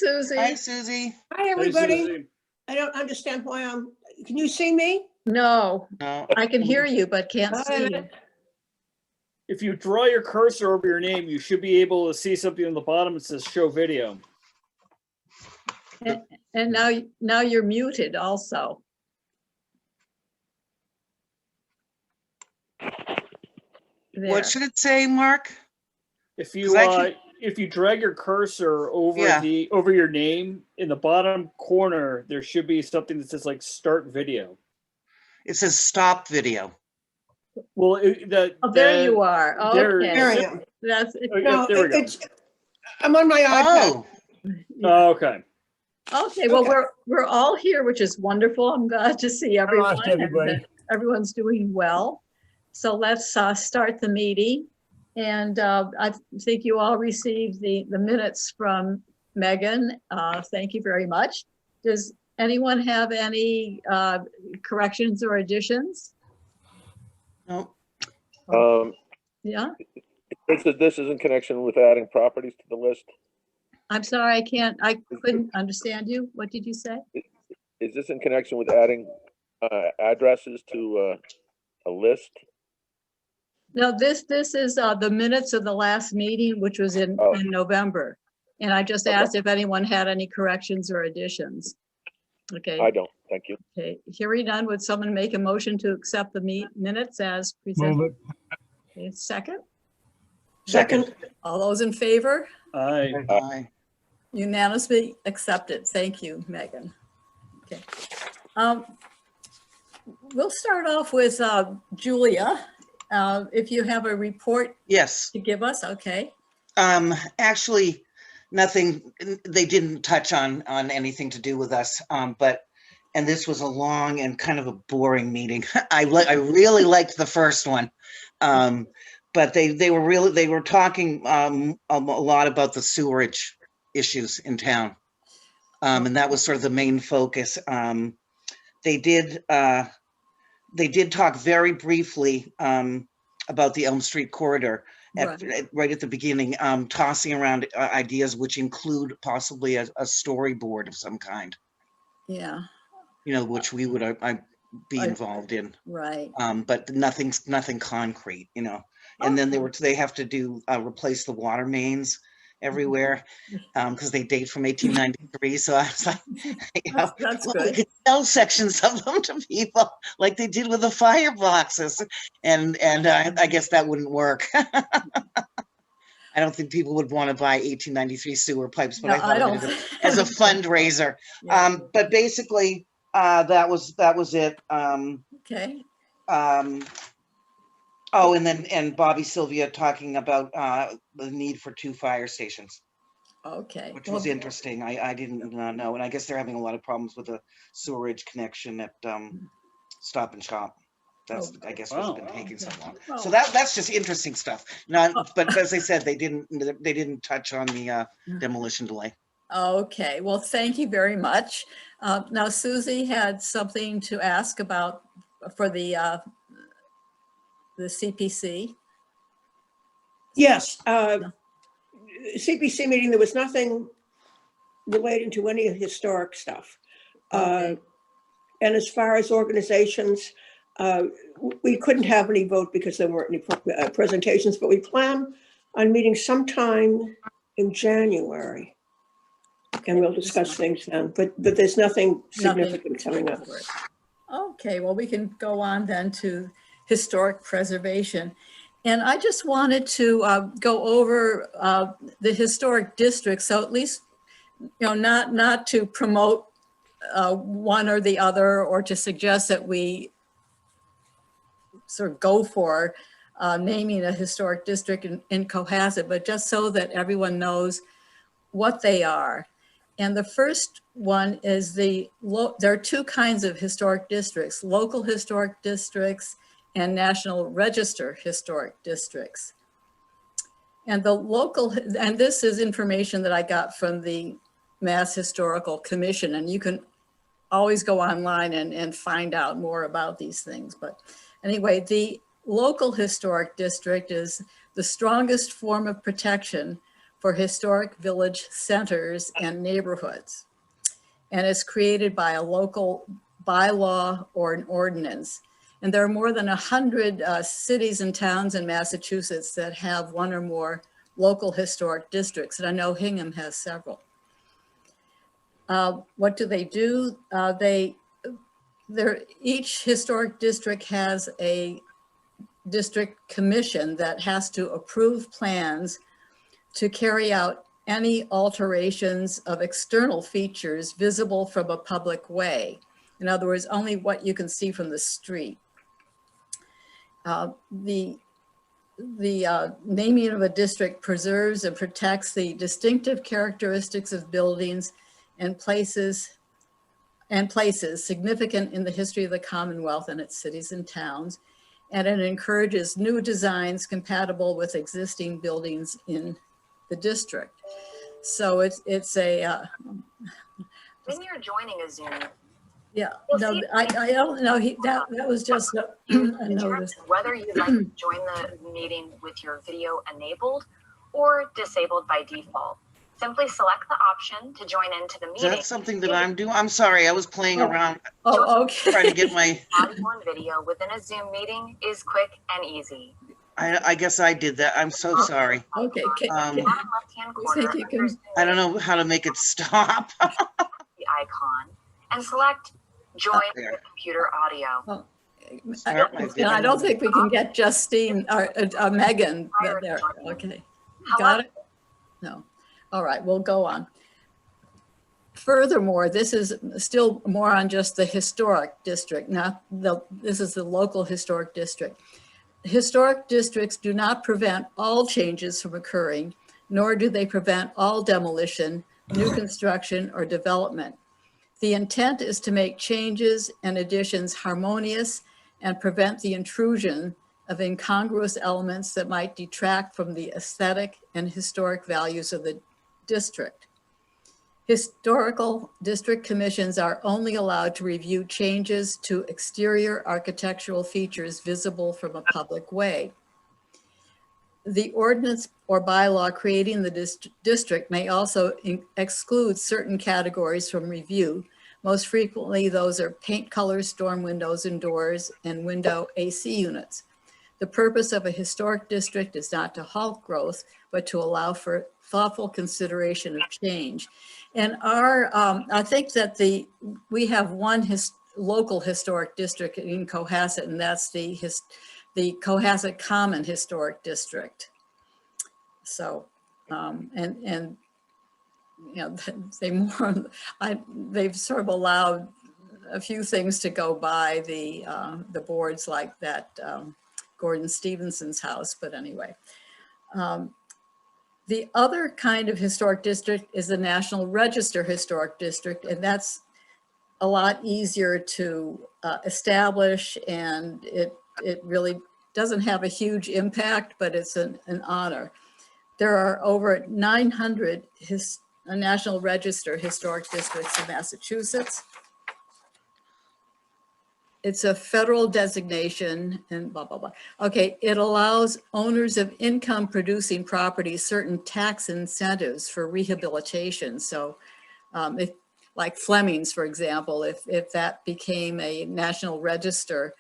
Susie. Hi, Susie. Hi, Hey, everybody. Susie. I don't understand why can you see me? No, No, I can hear you, but can't see you. If you draw your cursor over your name, you should be able to see something on the bottom that says show video. And now you're muted also. There. what should it say, Mark? If 'Cause I you if you drag your cursor over Yeah. over your name, in the bottom corner there should be something that says like start video. It says stop video. Well, Oh, there you are. there- Okay. There I am. That's, No, there we go. I'm on my iPad. Oh, Oh, okay. okay, well, Okay. we're all here, which is wonderful. I'm glad to see everyone. lost everybody. and that everyone's doing well. So let's start the meeting. And I think you all received the minutes from Megan. Thank you very much. Does anyone have any corrections or additions? no. Yeah, This is in connection with adding properties to the list. I'm sorry, I couldn't understand you. What did you say? Is this in connection with adding addresses to a list? No, this is the minutes of the last meeting, which was in Oh. November. And I just Okay. asked if anyone had any corrections or additions. Okay, I don't, thank you. okay. Hearing none, would someone make a motion to accept the minutes as Move presented? it. Okay, second, Second, all those in favor? Aye. Aye. Unanimously accepted. Thank you, Megan. Okay. We'll start off with Julia. If you have a report Yes. to give us, okay. Actually, nothing, they didn't touch on anything to do with us, and this was a long and kind of a boring meeting. I really liked the first one. But they were talking a lot about the sewerage issues in town. And that was sort of the main focus. They did talk very briefly about the Elm Street corridor right at the beginning, tossing around ideas which include possibly a storyboard of some kind. Yeah, Which we would be involved in. right. But nothing concrete, And then they have to replace the water mains everywhere because they date from 1893. So I was like, That's we good. could sell sections of them to people like they did with the fireboxes, and I guess that wouldn't work. I don't think people would want to buy 1893 sewer pipes, but No, I thought I of it don't. as a fundraiser. Yeah. But basically, that was it. Okay, Oh, and Bobby Sylvia talking about the need for 2 fire stations, okay. which was interesting. I didn't know, and I guess they're having a lot of problems with the sewerage connection at Stop and Shop. That's I guess what's been taking so long. So that's just interesting stuff. Now, but as I said, they didn't touch on the demolition delay. Okay, well, thank you very much. Now Susie had something to ask about for the CPC. yes. CPC meeting, there was nothing relating to any of the historic stuff. Okay. And as far as organizations, we couldn't have any vote because there weren't any presentations, but we plan on meeting sometime in January. And we'll discuss things then, but there's nothing significant coming up. Okay, well, we can go on then to historic preservation. And I just wanted to go over the historic district. So at least, not to promote one or the other or to suggest that we sort of go for naming a historic district in Cohasset, but just so that everyone knows what they are. And the first one is there are 2 kinds of historic districts: local historic districts and National Register historic districts. And and this is information that I got from the Mass Historical Commission, and you can always go online and find out more about these things. But anyway, the local historic district is the strongest form of protection for historic village centers and neighborhoods. And it's created by a local bylaw or an ordinance. And there are more than 100 cities and towns in Massachusetts that have one or more local historic districts. And I know Hingham has several. What do? Each historic district has a district commission that has to approve plans to carry out any alterations of external features visible from a public way. In other words, only what you can see from the street. The naming of a district preserves and protects the distinctive characteristics of buildings and places significant in the history of the Commonwealth and its cities and towns. And it encourages new designs compatible with existing buildings in the district. So it's a, When you're joining a Zoom, yeah, no, I don't know, that was just a determine notice. whether you'd like to join the meeting with your video enabled or disabled by default. Simply select the option to join into the Is meeting. that something that I'm doing? I'm sorry, I was playing Oh. around Oh, okay. trying to get my, Audio and video within a Zoom meeting is quick and easy. I guess I did that. I'm so sorry. Okay, Um, The bottom left-hand You corner, think you under can- Zoom I don't know how to make it stop. the icon and select Join There. with computer audio. Start my And I don't think we can get Justine or Megan Prior to there. joining. Okay, got However, it? No. All right, we'll go on. Furthermore, this is still more on just the historic district, this is the local historic district. Historic districts do not prevent all changes from occurring, nor do they prevent all demolition, new construction, or development. The intent is to make changes and additions harmonious and prevent the intrusion of incongruous elements that might detract from the aesthetic and historic values of the district. Historical district commissions are only allowed to review changes to exterior architectural features visible from a public way. The ordinance or bylaw creating the district may also exclude certain categories from review. Most frequently, those are paint colors, storm windows and doors, and window AC units. The purpose of a historic district is not to halt growth, but to allow for thoughtful consideration of change. And I think that we have one local historic district in Cohasset, and that's the Cohasset Common Historic District. So, and you know, they've sort of allowed a few things to go by the boards like that Gordon Stevenson's house, but anyway. The other kind of historic district is the National Register Historic District, and that's a lot easier to establish, and it really doesn't have a huge impact, but it's an honor. There are over 900 National Register historic districts in Massachusetts. It's a federal designation and blah, blah, blah. Okay, it allows owners of income producing properties certain tax incentives for rehabilitation. So like Fleming's, for example, if that became a National Register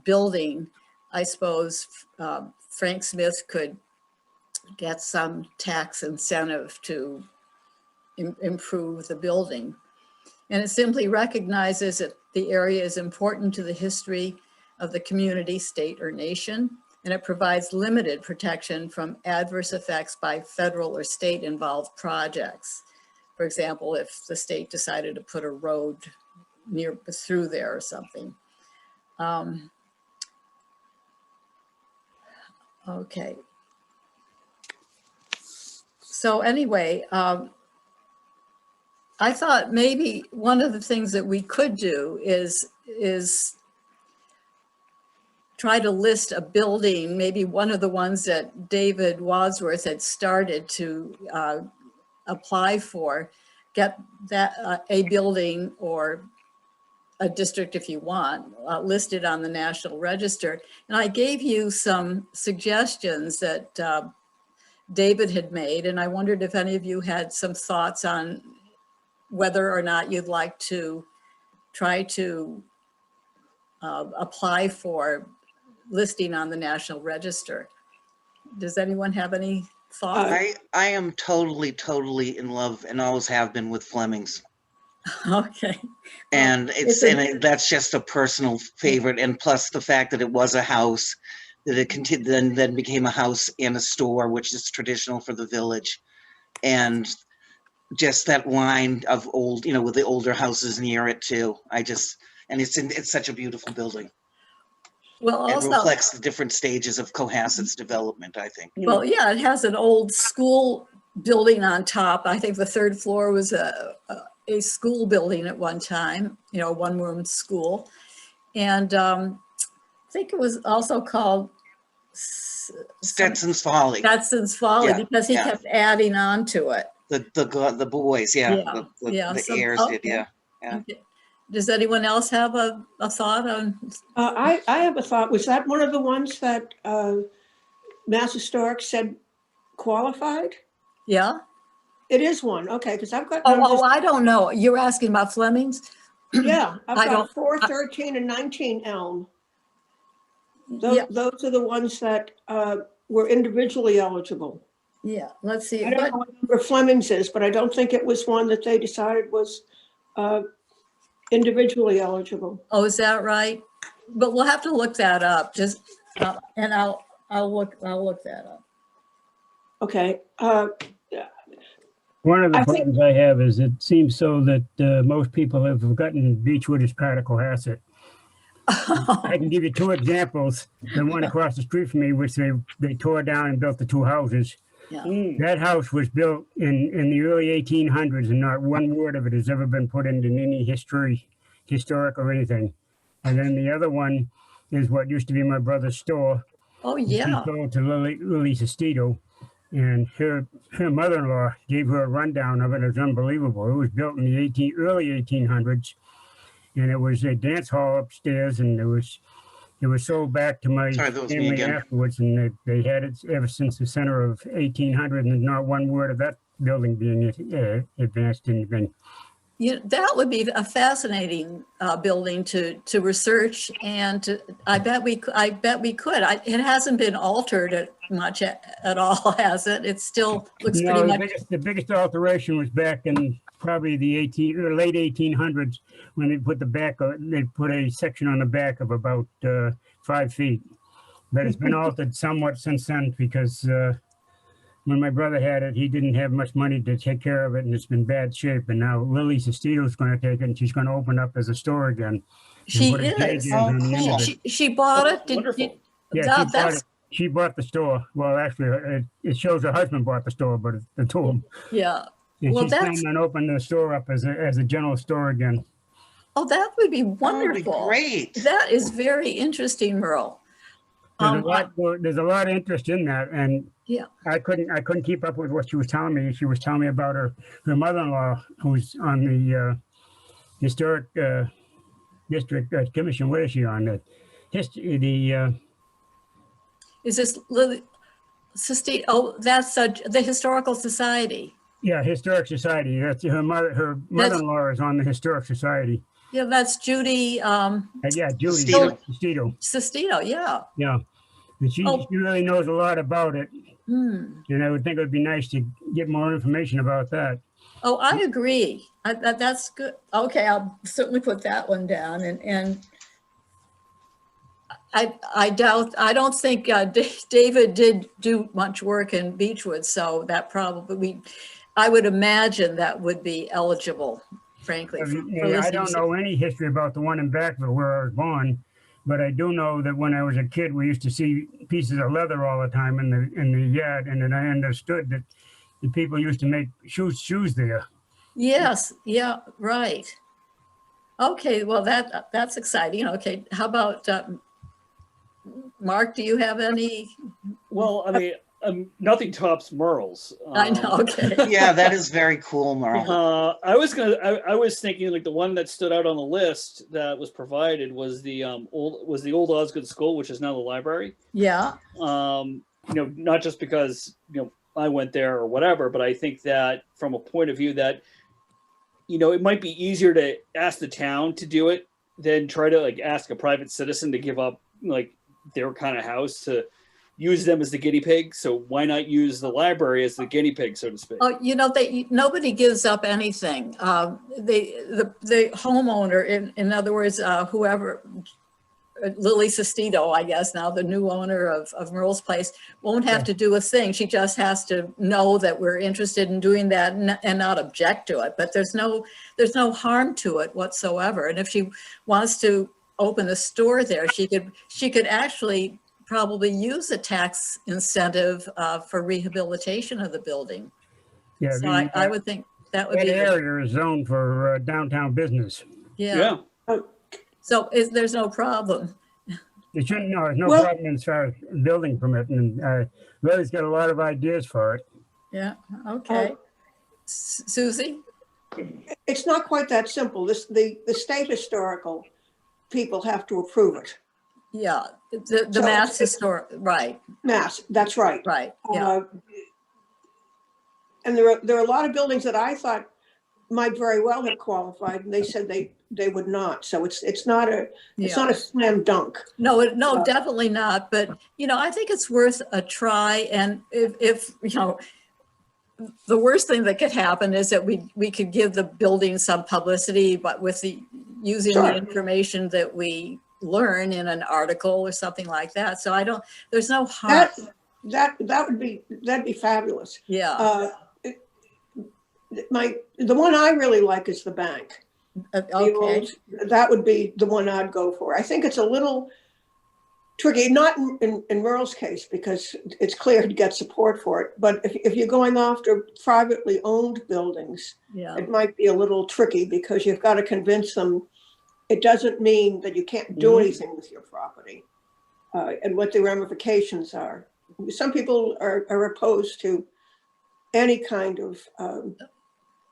building, I suppose Frank Smith could get some tax incentive to improve the building. And it simply recognizes that the area is important to the history of the community, state, or nation, and it provides limited protection from adverse effects by federal or state involved projects. For example, if the state decided to put a road through there or something. Okay. So anyway, I thought maybe one of the things that we could do is try to list a building, maybe one of the ones that David Wadsworth had started to apply for, get that a building or a district, if you want, listed on the National Register. And I gave you some suggestions that David had made, and I wondered if any of you had some thoughts on whether or not you'd like to try to apply for listing on the National Register. Does anyone have any thoughts? I am totally in love and always have been with Fleming's. Okay. And that's just a personal favorite. And plus the fact that it was a house, that it continued, then became a house and a store, which is traditional for the village. And just that line of old, with the older houses near it too. And it's such a beautiful building. Well, It also, reflects the different stages of Cohasset's development, I think. well, yeah, it has an old school building on top. I think the third floor was a school building at one time, one-room school. And I think it was also called Stetson's Folly. Stetson's Folly, Yeah, because he yeah. kept adding on to it. The boys, yeah. Yeah, yeah, The so- heirs did, okay. yeah. Yeah. Okay. Does anyone else have a thought on? I have a thought. Was that one of the ones that Mass Historic said qualified? Yeah? It is one, okay, because I've got Oh, numbers. I don't know. You're asking about Fleming's? Yeah, I've I got don't- 4, 13, and 19 Elm. Yeah, Those are the ones that were individually eligible. yeah, let's see. I don't know what number Fleming's is, but I don't think it was one that they decided was individually eligible. Oh, is that right? But we'll have to look that up, and I'll look that up. Okay, One of the I think- problems I have is it seems so that most people have forgotten Beechwood is part of Cohasset. I can give you 2 examples. The one across the street from me, which they tore down and built the 2 houses. That house was built in the early 1800s, and not one word of it has ever been put into any historic or anything. And then the other one is what used to be my brother's store. Oh, She yeah. sold to Lily Sestito, and her mother-in-law gave her a rundown of it. It was unbelievable. It was built in the early 1800s, and it was a dance hall upstairs, and it was sold back to my Sorry, that was me family again. afterwards, and they had it ever since the center of 1800, and not one word of that building being advanced anything. That would be a fascinating building to research, and I bet we could. It hasn't been altered much at all, has it? It still looks No, pretty much. the biggest alteration was back in probably the late 1800s when they put they put a section on the back of about 5 feet. But it's been altered somewhat since then because when my brother had it, he didn't have much money to take care of it, and it's been bad shape. And now Lily Sestito's going to take it, and she's going to open up as a store again. She put a is. JJ Oh, on the end cool. of it. She bought it. Wonderful. Yeah, That's she bought the store. Well, actually, it shows her husband bought the store, but it's the 2 of them. yeah. And Well, she's that's- planning on opening the store up as a general store again. Oh, that would be That would be wonderful. great. That is very interesting, Merle. There's a lot of interest in that, and Yeah. I couldn't keep up with what she was telling me. She was telling me about her mother-in-law, who's on the historic district commission. Where is she on the history? Is this Lily? Oh, that's the Historical Society. Historic society. That's her mother. Her mother-in-law is on the historic society. Yeah, that's Judy Yeah, Julie Sestito. Sestito. Sestito. Yeah. Yeah, and she Oh. she really knows a lot about it. Hmm. And I would think it would be nice to get more information about that. Oh, I agree. That's good. Okay, I'll certainly put that one down. And I don't think David did do much work in Beechwood, so that probably I would imagine that would be eligible, frankly. for I listening don't to- know any history about the one in Backville where I was born, but I do know that when I was a kid, we used to see pieces of leather all the time in the yard, and then I understood that the people used to make shoes there. Yes, yeah, right. Okay, well, that's exciting. Okay, how about Mark, do you have any? Well, I mean, nothing tops Merle's. I know, okay. Yeah, that is very cool, Merle. I was thinking like the one that stood out on the list that was provided was the old Osgood School, which is now the library. Yeah, Not just because I went there or whatever, but I think that from a point of view that, it might be easier to ask the town to do it than try to like ask a private citizen to give up like their kind of house to use them as the guinea pig. So why not use the library as the guinea pig, so to speak? Oh, nobody gives up anything. The homeowner, in other words, whoever, Lily Sestito, I guess now the new owner of Merle's Place, won't have to do a thing. She just has to know that we're interested in doing that and not object to it. But there's no harm to it whatsoever. And if she wants to open a store there, she could actually probably use a tax incentive for rehabilitation of the building. Yeah, So I would think that would that be, area is zoned for downtown business. yeah. So there's no problem. It shouldn't, no, there's no Well- problem as far as building permit, and Lily's got a lot of ideas for it. Yeah, okay. Susie? It's not quite that simple. The state historical people have to approve it. Yeah, the So Mass it's- Historic, right, Mass, that's right. yeah. And there are a lot of buildings that I thought might very well have qualified, and they said they would not. So it's not a slam dunk. No, definitely not. But, I think it's worth a try. And if the worst thing that could happen is that we could give the building some publicity, but with using Sure. the information that we learn in an article or something like that. So there's no harm. That'd be fabulous. Yeah, The one I really like is the bank. The okay, old- That would be the one I'd go for. I think it's a little tricky, not in Merle's case, because it's clear he'd get support for it. But if you're going after privately owned buildings, yeah, it might be a little tricky because you've got to convince them it doesn't mean that you can't do anything with your property and what the ramifications are. Some people are opposed to any kind of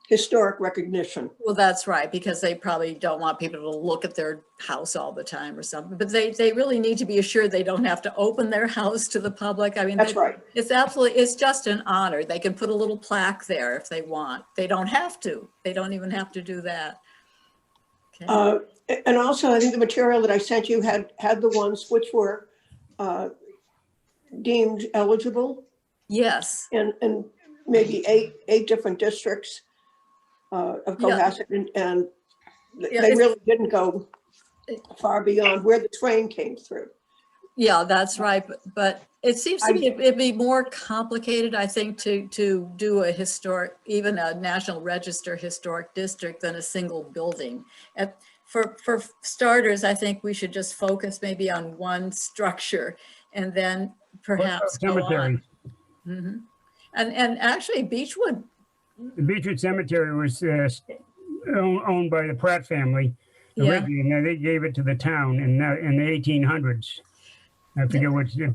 historic recognition. well, that's right, because they probably don't want people to look at their house all the time or something. But they really need to be assured they don't have to open their house to the public. I mean, That's right. it's just an honor. They can put a little plaque there if they want. They don't have to. They don't even have to do that. Okay. And also, I think the material that I sent you had the ones which were deemed eligible Yes, and maybe eight different districts of Cohasset, and Yeah, they it's- really didn't go far beyond where the train came through. yeah, that's right. But it seems to me it'd be more complicated, I think, to do a historic, even a National Register historic district than a single building. For starters, I think we should just focus maybe on one structure and then perhaps go on. Cemetery. Mhm. And actually Beechwood, The Beechwood Cemetery was owned by the Pratt family yeah, originally, and they gave it to the town in the 1800s. I forget which, Yeah,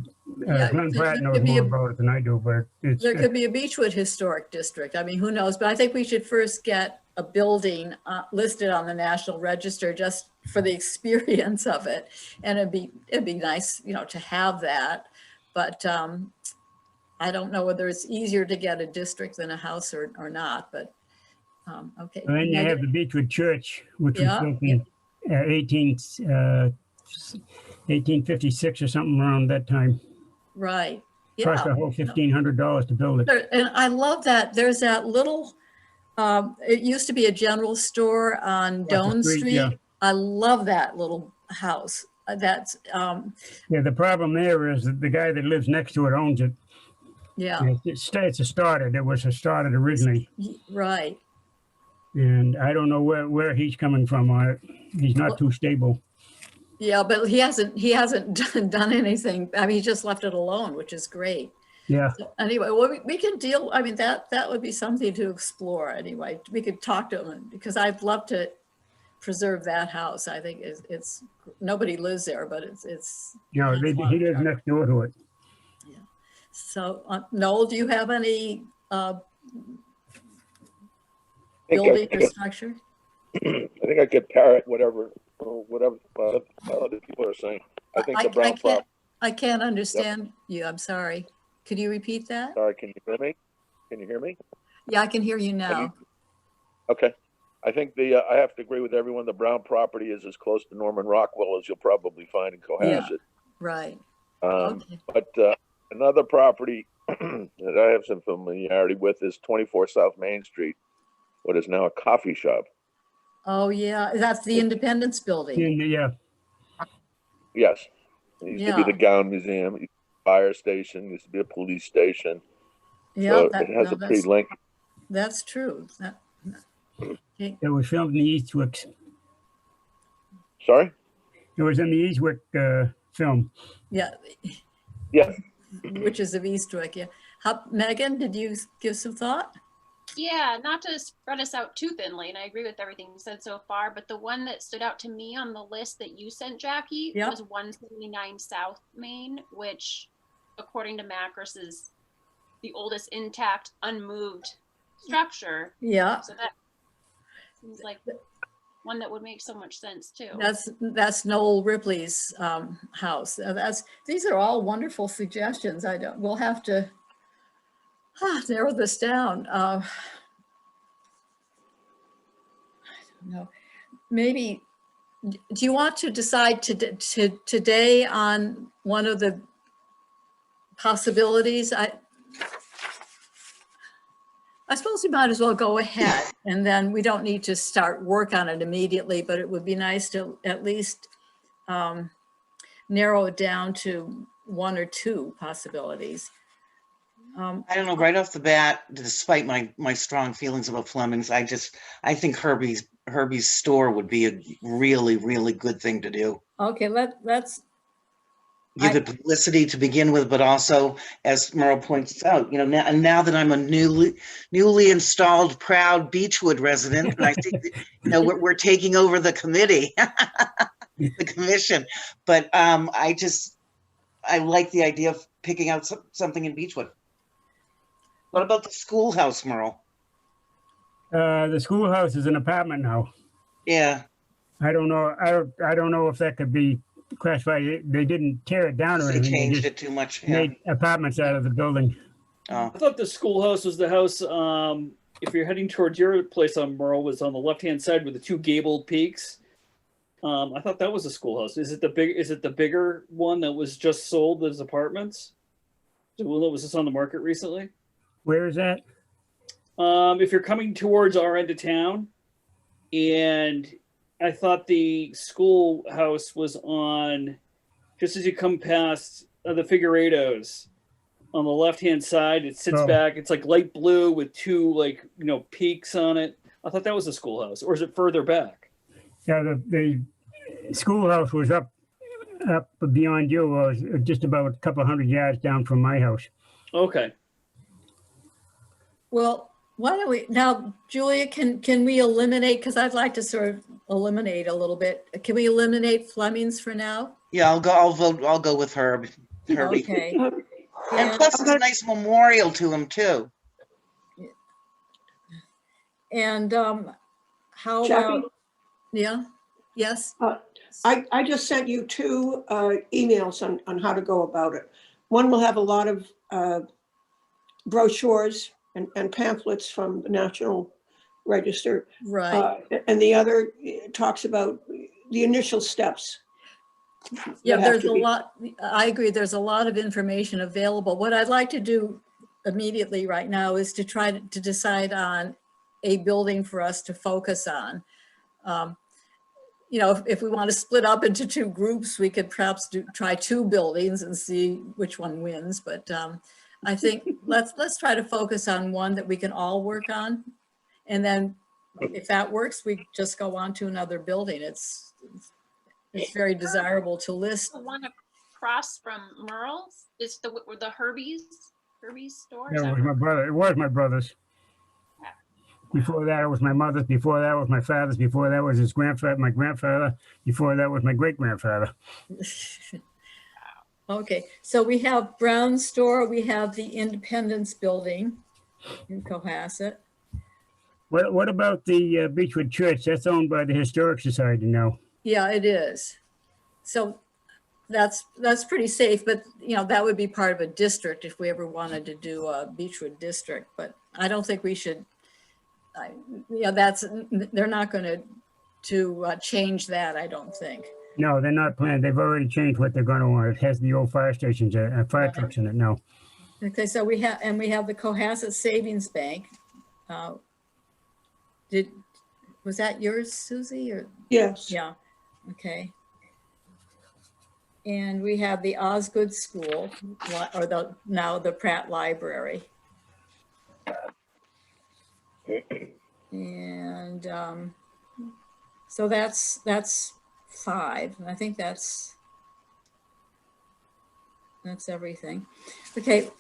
Glenn there Pratt knows could be more a- about it than I do, but it's, there could be a Beechwood Historic District. I mean, who knows? But I think we should first get a building listed on the National Register just for the experience of it. And it'd be nice, to have that. But I don't know whether it's easier to get a district than a house or not, but okay. and then you have the Beechwood Church, which was Yeah, built in 1856 or something around that time. Right, Cost a yeah. whole $1,500 to build it. And I love that. There's that little, it used to be a general store on the Doan street, yeah. Street. I love that little house. That's, Yeah, the problem there is that the guy that lives next to it owns it. yeah, It's a started. It was a started originally. right. And I don't know where he's coming from on it. He's not too stable. Yeah, but he hasn't done anything. I mean, he just left it alone, which is great. Yeah, So anyway, well, we can deal, I mean, that would be something to explore anyway. We could talk to him because I'd love to preserve that house. I think it's nobody lives there, but it's. he lives next door to it. So Noel, do you have any I building think or structure? I could parrot whatever other people are saying. I think the Brown I can't understand you. I'm sorry. Could you repeat that? Sorry, can you hear me? Can you hear me? Yeah, I can hear you now. Okay. I think I have to agree with everyone. The Brown property is as close to Norman Rockwell as you'll probably find in Cohasset. Right. Um, Okay. but another property that I have some familiarity with is 24 South Main Street, what is now a coffee shop. Oh, yeah, that's the Independence Building. Yeah, Yes. It used to be Yeah. the Gown Museum, fire station, used to be a police station. Yeah, So that- it has no, a pretty lengthy. that's true. Okay. it was filmed in the Eastwick. Sorry? It was in the Eastwick film. Yeah, Yeah. Witches of Eastwick, yeah. Megan, did you give some thought? Yeah, not to spread us out too thinly, and I agree with everything you said so far, but the one that stood out to me on the list that you sent, Jackie, Yep. was 179 South Main, which, according to Macris, is the oldest intact, unmoved structure. Yeah, So that seems like one that would make so much sense too. that's Noel Ripley's house. These are all wonderful suggestions. We'll have to narrow this down. I don't know. Maybe, do you want to decide today on one of the possibilities? I suppose we might as well go ahead, and then we don't need to start work on it immediately, but it would be nice to at least narrow it down to one or two possibilities. I don't know, right off the bat, despite my strong feelings about Fleming's, I think Herbie's store would be a really, really good thing to do. Okay, let's, Give it publicity to begin with, but also, as Merle points out, now that I'm a newly installed proud Beechwood resident, and I think that, we're taking over the committee, the commission. But I like the idea of picking out something in Beechwood. What about the schoolhouse, Merle? The schoolhouse is an apartment now. Yeah. I don't know. I don't know if that could be classified. They didn't tear it down or They anything. changed just it too much. Yeah. made apartments out of the building. Oh. I thought the schoolhouse was the house. If you're heading towards your place on Merle, was on the left-hand side with the two gabled peaks. I thought that was a schoolhouse. Is it the bigger one that was just sold as apartments? The one that was just on the market recently? Where is that? If you're coming towards our end of town, and I thought the schoolhouse was on just as you come past the Figueiredos on the left-hand side. It sits back. It's like light blue with two peaks on it. I thought that was a schoolhouse, or is it further back? Yeah, the schoolhouse was up beyond you, was just about a couple hundred yards down from my house. Okay. well, why don't we, now, Julia, can we eliminate, because I'd like to sort of eliminate a little bit. Can we eliminate Fleming's for now? Yeah, I'll go with Herbie. Okay. And plus it's a nice memorial to him too. And how Jackie? about, yeah, yes? I just sent you two emails on how to go about it. One will have a lot of brochures and pamphlets from the National Register. Right. And the other talks about the initial steps. Yeah, that have there's to a be- lot, I agree, there's a lot of information available. What I'd like to do immediately right now is to try to decide on a building for us to focus on. If we want to split up into two groups, we could perhaps try two buildings and see which one wins. But I think let's try to focus on one that we can all work on. And then if that works, we just go on to another building. It's very desirable to list. The one across from Merle's is the Herbie's store. Is That that was my brother. It was my brother's. Before that, it was my mother's. Before that was my father's. Before that was his grandfather, my grandfather. Before that was my great-grandfather. Okay, so we have Brown Store, we have the Independence Building in Cohasset. What about the Beechwood Church? That's owned by the Historic Society now. Yeah, it is. So that's pretty safe, but you know, that would be part of a district if we ever wanted to do a Beechwood district, but I don't think we should. They're not going to change that, I don't think. No, they're not planning. They've already changed what they're gonna want. It has the old fire stations, fire Right. trucks in it now. Okay, so we have the Cohasset Savings Bank. Was that yours, Susie, or? Yes. Yeah, okay. And we have the Osgood School, or now the Pratt Library. And so that's 5. I think that's everything. Okay.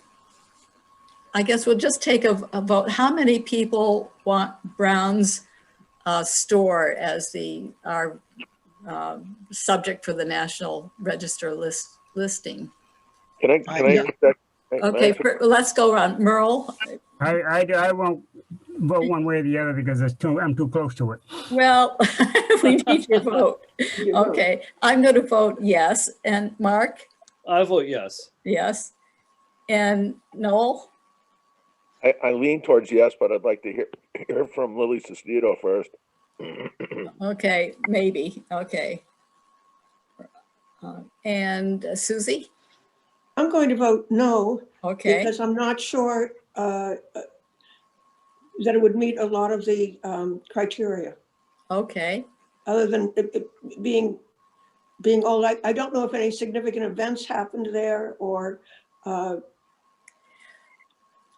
I guess we'll just take a vote. How many people want Brown's store as our subject for the National Register listing? Can I Yeah. interject? Okay, let's go around. Merle? I won't vote one way or the other because I'm too close to it. Well, we need your vote. You vote. Okay, I'm going to vote yes. And Mark? I vote yes. Yes. And Noel? I lean towards yes, but I'd like to hear from Lily Sestito first. Okay, maybe. Okay. And Susie? I'm going to vote no, Okay, because I'm not sure that it would meet a lot of the criteria, okay. other than it being old. I don't know if any significant events happened there, or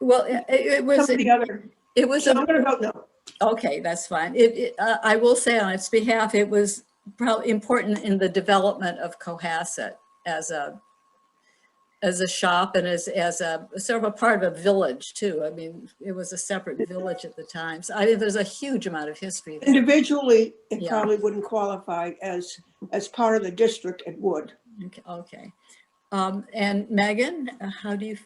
Well, it was, some of the other. it was, So I'm going to vote no. okay, that's fine. I will say on its behalf, it was probably important in the development of Cohasset as a shop and as a sort of a part of a village too. I mean, it was a separate village at the time. So I mean, there's a huge amount of history there. Individually, it Yeah. probably wouldn't qualify as part of the district. It would. Okay. And Megan, how do you?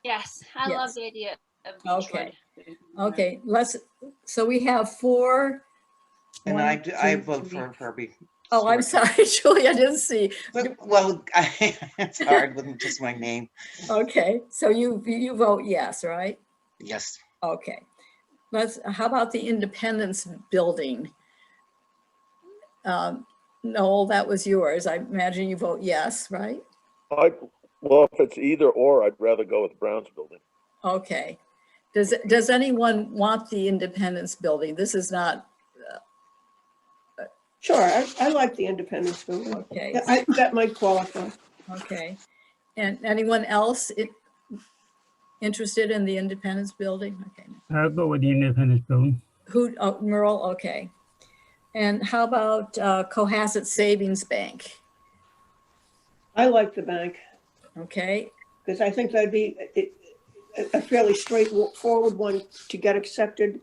Yes, I Yes. love the idea of Okay. Beechwood. Okay, so we have 4. And 1, I 2, vote 3. for Herbie. Oh, I'm Stewart. sorry, Julie, I didn't see. Well, it's hard with just my name. Okay, so you vote yes, right? Yes. Okay. How about the Independence Building? Noel, that was yours. I imagine you vote yes, right? Well, if it's either or, I'd rather go with Brown's building. Okay. Does anyone want the Independence Building? This is not, Sure, I like the Independence Building. okay, Yeah, that might qualify. okay. And anyone else interested in the Independence Building? Okay. I'll go with the Independence Building. Merle, okay. And how about Cohasset Savings Bank? I like the bank, Okay, because I think that'd be a fairly straightforward one to get accepted.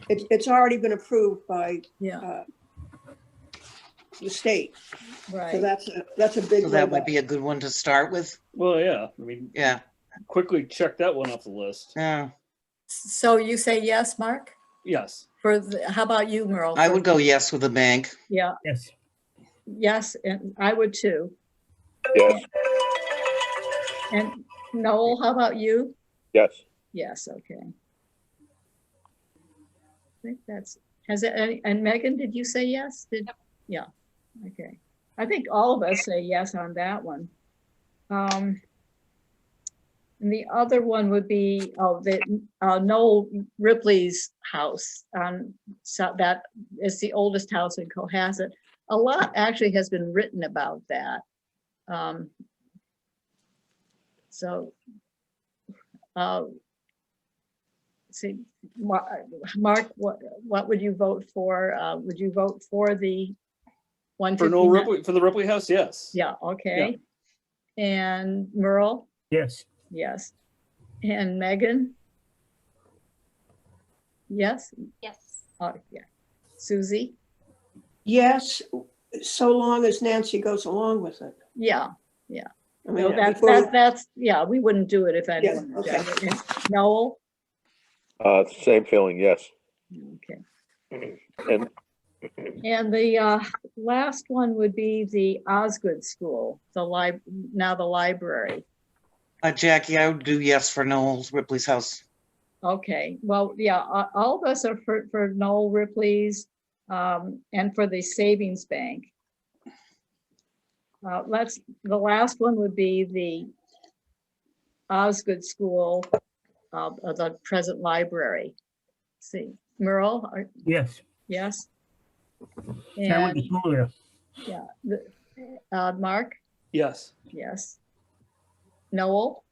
It's already been approved by yeah, the state, so right. that's a big. So that leg would up. be a good one to start with. Well, yeah. I mean, Yeah. quickly check that one off the list. Yeah. So you say yes, Mark? Yes. How about you, Merle? I would go yes with the bank. Yeah, Yes. yes, and I would too. Yes, And Noel, how about you? yes. Yes, okay. I think and Megan, did you say yes? Yeah, okay. I think all of us say yes on that one. And the other one would be Noel Ripley's house. So that is the oldest house in Cohasset. A lot actually has been written about that. See, Mark, what would you vote for? Would you vote for the For Noel 159? Ripley, for the Ripley House, yes. Yeah, okay. And Merle? Yes. Yes. And Megan? Yes? Yes. Oh, yeah. Susie? Yes, so long as Nancy goes along with it. Yeah, I mean, no, before- that's, yeah, we wouldn't do it if anyone. okay. did it. Noel? Same feeling, yes. Okay. And And the last one would be the Osgood School, now the library. Jackie, I would do yes for Noel Ripley's house. Okay, well, yeah, all of us are for Noel Ripley's and for the savings bank. The last one would be the Osgood School, the present library. Let's see, Merle, Yes, yes? I went to And, school there. yeah, Mark, Yes. yes. Noel,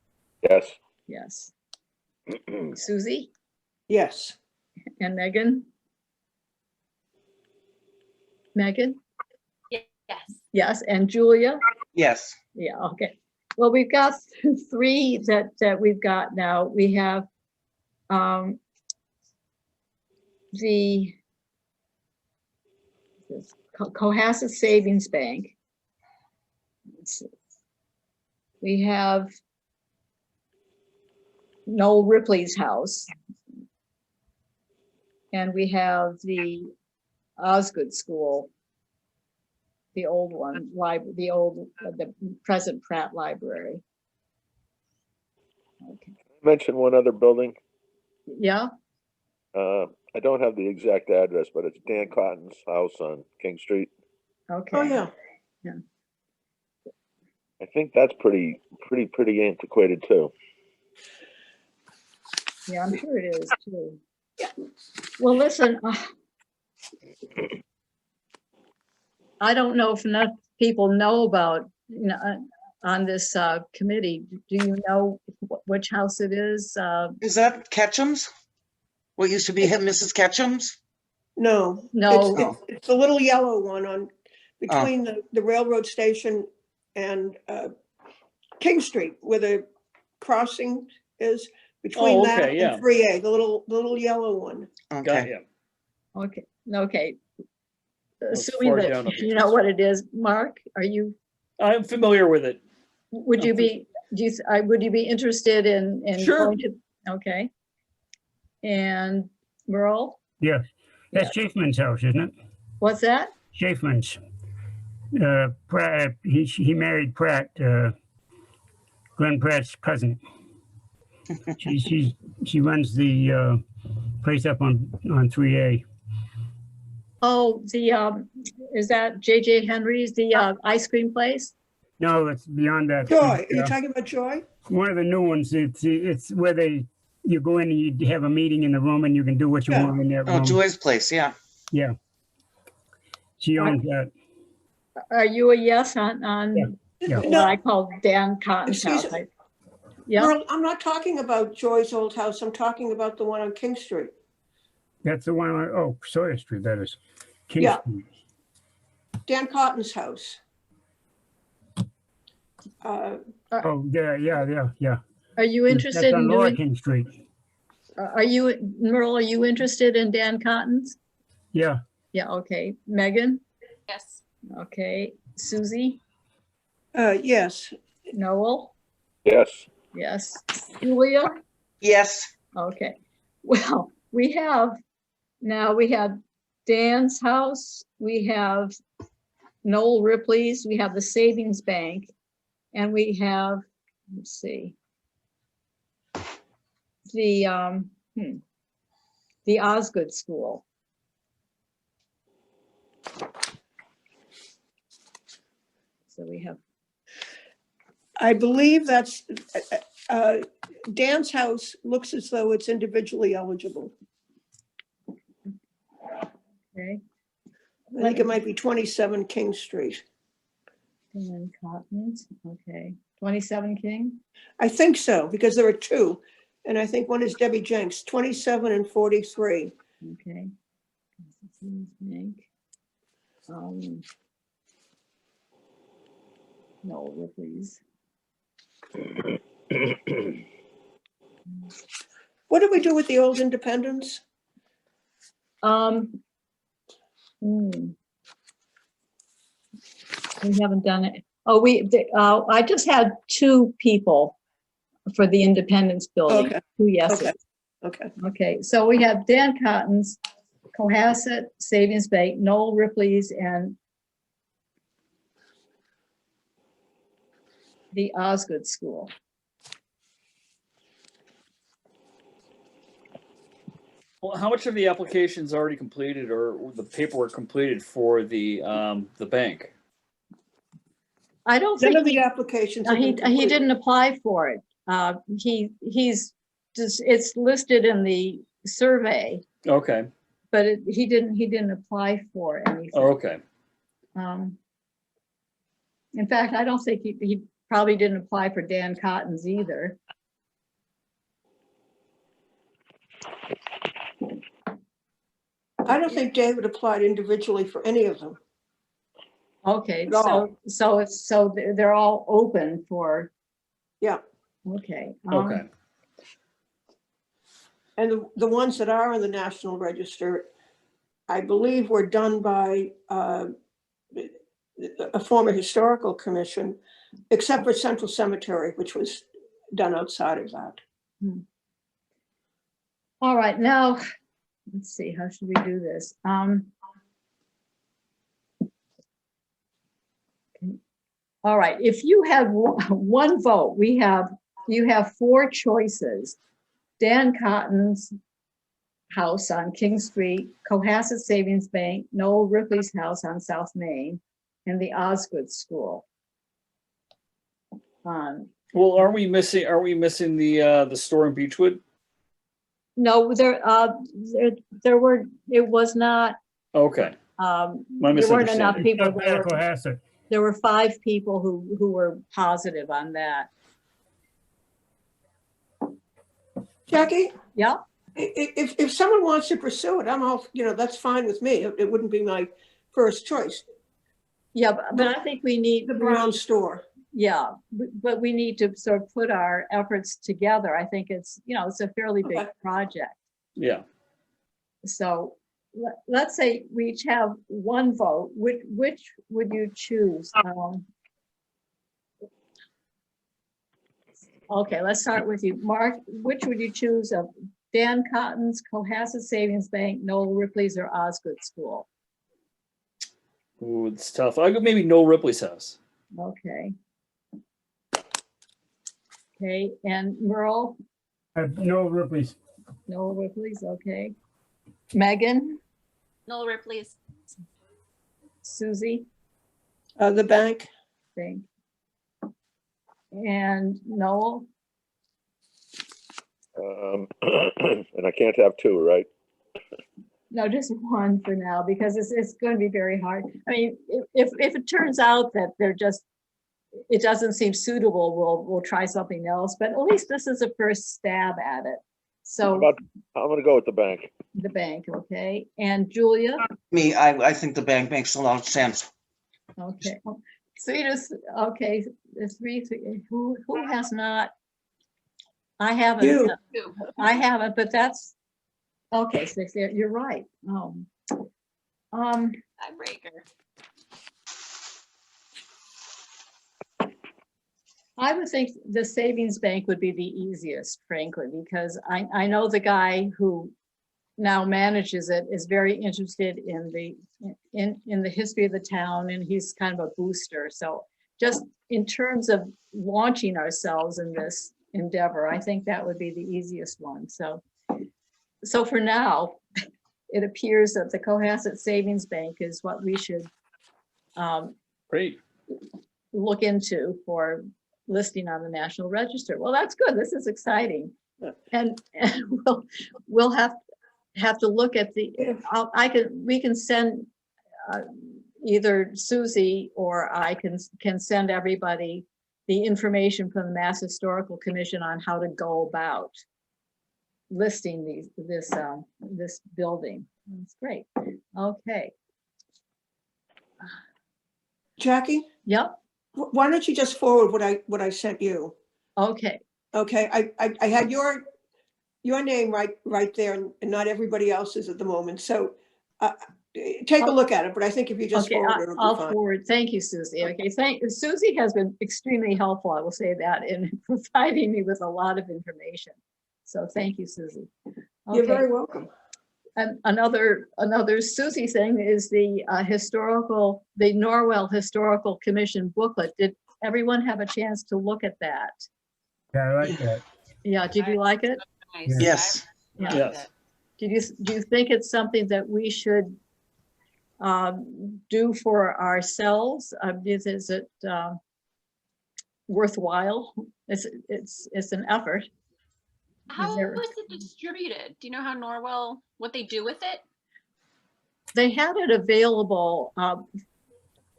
Yes. yes. Susie Yes. and Megan? Megan? Yes. Yes, and Julia? Yes. Yeah, okay. Well, we've got three that we've got now. We have the Cohasset Savings Bank. Let's see. We have Noel Ripley's house. And we have the Osgood School, the old one, the present Pratt Library. Okay. Mention one other building. Yeah, I don't have the exact address, but it's Dan Cotton's house on King Street. okay. Oh, yeah. I think that's pretty antiquated too. Yeah, I'm sure it is too. Well, listen, I don't know if enough people know about, on this committee. Do you know which house it is? Is that Ketchum's? What used to be Mrs. Ketchum's? No. No. It's the little yellow one on, between the railroad station and King Street, where the crossing is, between Oh, that okay, yeah. and 3A, the little yellow one. Got Okay. him. Okay. That's Assuming far that down up you know what it is, Mark, I'm familiar with it. would you be interested in Sure. going to, okay. And Merle, Yes, that's Schaefman's house, isn't it? what's that? Schaefman's. Pratt, he married Pratt, Glenn Pratt's cousin. She runs the place up on 3A. Oh, is that JJ Henry's, the ice cream place? No, it's beyond that. Joy, are you It's, talking about Joy? one of the new ones. It's where you go in and you have a meeting in the room and you can do what you Yeah. want in that Oh, room. Joy's place, yeah. Yeah. She owns that. Are you a yes on Yeah. what No, I call Dan Cotton's Excuse house? me. Yeah, Merle, I'm not talking about Joy's old house. I'm talking about the one on King Street. That's the one on, Sawyer Street, that is. King Yeah. Street. Dan Cotton's house. Oh, yeah. are you interested That's in on Lower doing, King Street. Merle, are you interested in Dan Cotton's? Yeah, Yeah, okay. Megan? Yes. Okay. Susie? Yes. Noel? Yes. Yes. Julia? Yes. Okay. Well, we have Dan's house, we have Noel Ripley's, we have the Savings Bank, and we have, let's see, the Osgood School. So we have, I believe that's, Dan's house looks as though it's individually eligible. okay, I think it might be 27 King Street. Dan Cotton's, okay, 27 King, I think so, because there are two. And I think one is Debbie Jenks, 27 and 43. okay. Savings Bank. Noel Ripley's. What did we do with the old Independence? We haven't done it. Oh, I just had two people for the Independence Building, Okay. 2 yeses. Okay. Okay, so we have Dan Cotton's, Cohasset Savings Bank, Noel Ripley's, and the Osgood School. Well, how much of the application's already completed or the paperwork completed for the bank? I don't None think of the applications. have he been completed. didn't apply for it. He's just, it's listed in the survey, Okay. but he didn't apply for anything. Oh, okay. In fact, I don't think he probably didn't apply for Dan Cotton's either. I don't think David applied individually for any of them. Okay, At all. so they're all open for, Yeah, okay. Okay. and the ones that are in the National Register, I believe were done by a former historical commission, except for Central Cemetery, which was done outside of that. All right, now, let's see, how should we do this? All right, if you have one vote, you have 4 choices. Dan Cotton's house on King Street, Cohasset Savings Bank, Noel Ripley's house on South Main, and the Osgood School. Well, are we missing the store in Beechwood? No, there were, it was not, Okay. there My weren't enough misunderstanding. people. Cohasset. There were 5 people who were positive on that. Jackie, Yeah, if someone wants to pursue it, I'm all, that's fine with me. It wouldn't be my first choice. yeah, but I think we need, The Brown store. yeah, but we need to sort of put our efforts together. I think it's, it's a fairly big Okay. project. Yeah. So let's say we each have 1 vote. Which would you choose? Okay, let's start with you. Mark, which would you choose of Dan Cotton's, Cohasset Savings Bank, Noel Ripley's, or Osgood School? Ooh, it's tough. I could maybe Noel Ripley's house. Okay. Okay, and Merle, No Ripley's. Noel Ripley's, okay. Megan, Noel Ripley's. Susie, The bank. think. And Noel, And I can't have 2, right? no, just 1 for now, because it's going to be very hard. I mean, if it turns out that it doesn't seem suitable, we'll try something else, but at least this is a first stab at it. So I'm gonna go with the bank. the bank, okay, and Julia, Me, I think the bank makes a lot of sense. okay. So you just, okay, the 3, who has not? I haven't. You. I haven't, but that's, okay, 6, you're right. Tiebreaker. I would think the savings bank would be the easiest, frankly, because I know the guy who now manages it is very interested in the history of the town, and he's kind of a booster. So just in terms of launching ourselves in this endeavor, I think that would be the easiest one. So for now, it appears that the Cohasset Savings Bank is what we should Great. look into for listing on the National Register. Well, that's good. This is exciting. Yeah. And we'll have to look at we can send either Susie or I can send everybody the information from the Mass Historical Commission on how to go about listing this building. That's great. Okay. Jackie, Yep. why don't you just forward what I sent you? Okay. Okay, I had your name right there, and not everybody else's at the moment. So take a look at it, but I think if you just Okay, forward it, it'll I'll be fine. forward. Thank you, Susie. Okay, Susie has been extremely helpful, I will say that, in providing me with a lot of information. So thank you, Susie. You're Okay, very welcome. and another Susie thing is the Norwell Historical Commission booklet. everyone have a chance to look at that? Yeah, I like that. Yeah, did you like it? Nice. Yes. I liked Yes. it. Do you think it's something that we should do for ourselves? Is it worthwhile? It's an effort. How there- was it distributed? Do you know how Norwell, what they do with it? They had it available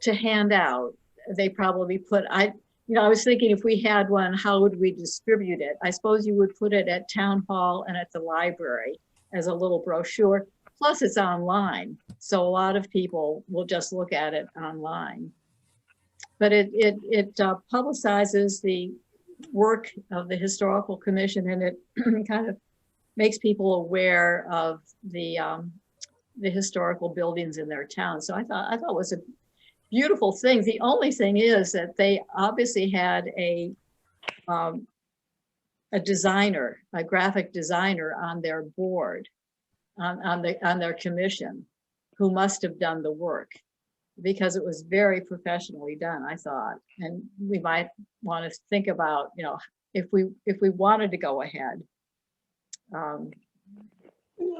to hand out. They probably put, I was thinking if we had one, how would we distribute it? I suppose you would put it at town hall and at the library as a little brochure. Plus it's online. So a lot of people will just look at it online. But it publicizes the work of the Historical Commission, and it kind of makes people aware of the historical buildings in their town. So I thought it was a beautiful thing. The only thing is that they obviously had a designer, a graphic designer on their board, on their commission, who must have done the work, because it was very professionally done, I thought. And we might want to think about, if we wanted to go ahead. I'm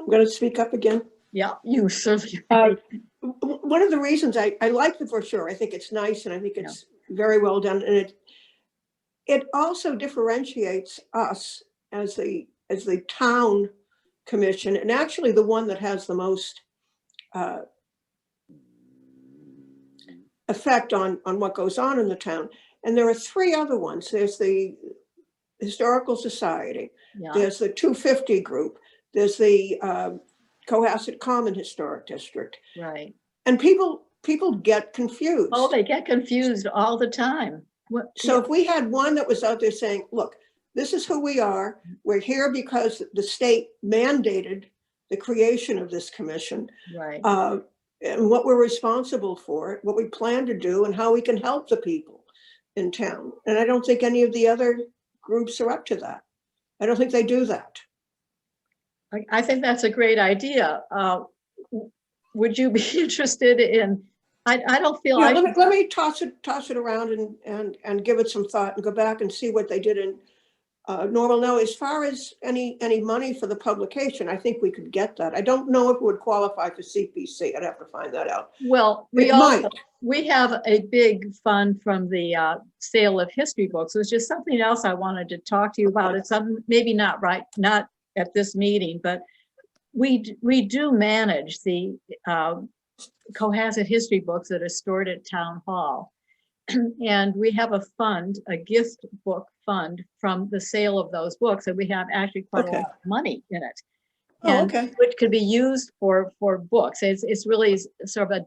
going to speak up again. Yeah, you certainly. One of the reasons I like the brochure, I think it's nice and I think it's very well done. And it also differentiates us as the town commission, and actually the one that has the most effect on what goes on in the town. And there are three other ones. There's the Historical Society, Yeah, there's the 250 group, there's the Cohasset Common Historic District. right. And people get confused. Oh, they get confused all the time. So if we had one that was out there saying, look, this is who we are. We're here because the state mandated the creation of this commission, Right. and what we're responsible for, what we plan to do, and how we can help the people in town. And I don't think any of the other groups are up to that. I don't think they do that. I think that's a great idea. Would you be interested in, I don't feel Yeah, like. let me toss it around and give it some thought and go back and see what they did in Norwell. Now, as far as any money for the publication, I think we could get that. I don't know if it would qualify for CPC. I'd have to find that out. Well, It we have a big fund from the sale of history books, which is something else I wanted to talk to you about. It's maybe not at this meeting, but we do manage the Cohasset history books that are stored at Town Hall. And we have a fund, a gift book fund from the sale of those books, and we have actually quite a lot of money in it. Oh, And okay. which could be used for books. It's really sort of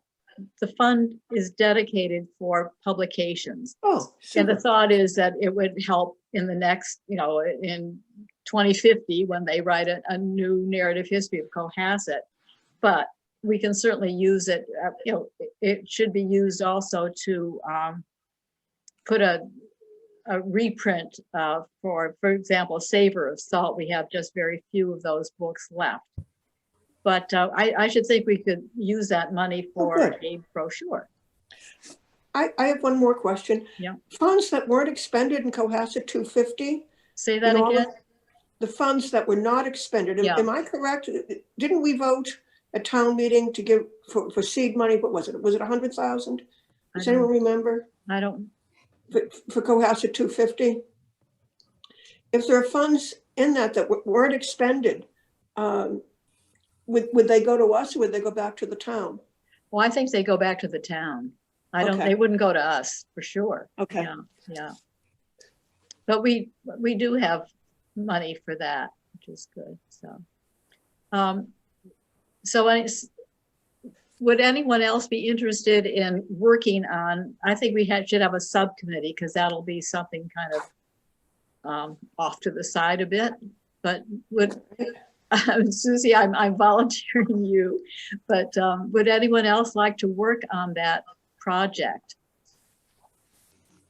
the fund is dedicated for publications. Oh, And the super. thought is that it would help in the next, in 2050, when they write a new narrative history of Cohasset. But we can certainly use it, it should be used also to put a reprint for example, Savor of Salt. We have just very few of those books left. But I should think we could use that money for good. a brochure. I have one more question. Yeah. Funds that weren't expended in Cohasset 250, Say that all again? the funds that were not expended, Yeah. am I correct? Didn't we vote at town meeting to give for seed money? What was it? Was it 100,000? Does anyone remember? I don't, For Cohasset 250? If there are funds in that weren't expended, would they go to us or would they go back to the town? well, I think they go back to the town. Okay. They wouldn't go to us for sure. Okay. Yeah. But we do have money for that, which is good, so. Would anyone else be interested in working on, I think we should have a subcommittee, because that'll be something kind of off to the side a bit, but Susie, I'm volunteering you, but would anyone else like to work on that project?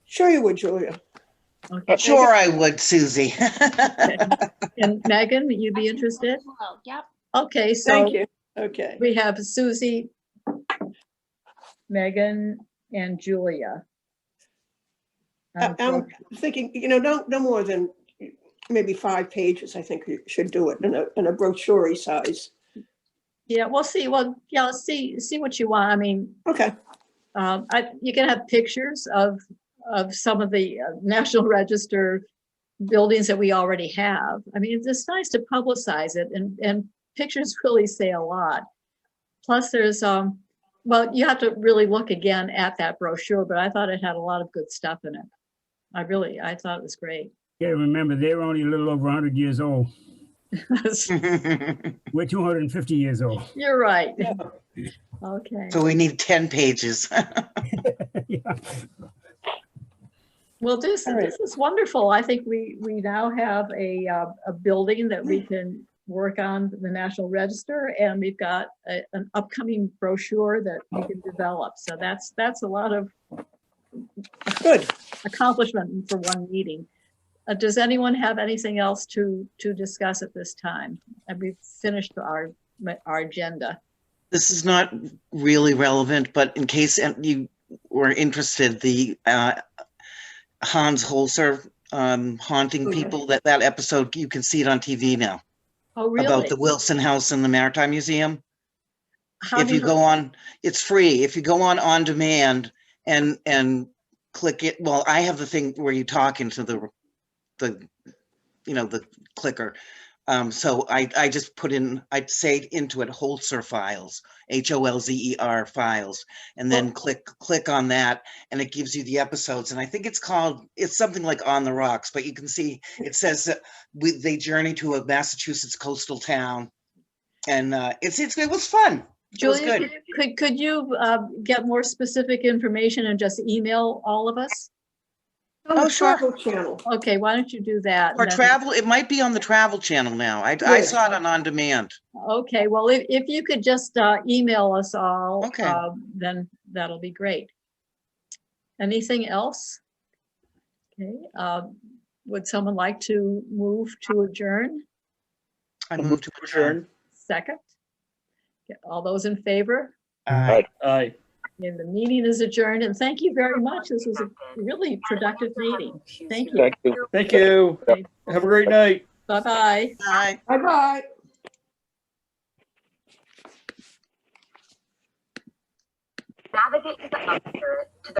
Sure you would, Julia. Okay. Sure, I would, Susie. And Megan, would you be interested? Well, yep. Okay, so Thank you. Okay. we have Susie, Megan, and Julia. I'm thinking, no more than maybe 5 pages, I think you should do it in a brochure size. Yeah, we'll see. Well, yeah, see what you want. I mean, Okay, you can have pictures of some of the National Register buildings that we already have. I mean, it's nice to publicize it, and pictures really say a lot. Plus there's, well, you have to really look again at that brochure, but I thought it had a lot of good stuff in it. I thought it was great. Yeah, remember, they're only a little over 100 years old. We're 250 years old. You're right. Okay. So we need 10 pages. Yeah. Well, this is wonderful. I think we now have a building that we can work on the National Register, and we've got an upcoming brochure that we can develop. So that's a lot of good. accomplishment for one meeting. Does anyone have anything else to discuss at this time? And we've finished our agenda. This is not really relevant, but in case you were interested, the Hans Holzer haunting people, that episode, you can see it on TV now. Oh, really? About the Wilson House in the Maritime Museum. How If do you go on, it's free. If you go on demand and click it, well, I have the thing where you talk into the clicker. So I just put in, I'd say into it Holzer files, HOLZER files, and then click on that, and it gives you the episodes. And I think it's something like On the Rocks, but you can see it says that they journey to a Massachusetts coastal town, and it was fun. It was Julia, good. could you get more specific information and just email all of us? On the Oh, sure. Travel Channel. Okay, why don't you do that? Or and then- travel, it might be on the Travel Channel now. I saw it on demand. Okay, well, if you could just email us all, Okay. then that'll be great. Anything else? Okay, would someone like to move to adjourn? I moved to adjourn. Second? Okay, all those in favor? Aye. Aye. And the meeting is adjourned, and thank you very much. This was a really productive meeting. Thank you. Thank you. Thank you. Okay, Have a great night. bye-bye. Bye. Bye-bye. Navigate to the upper to the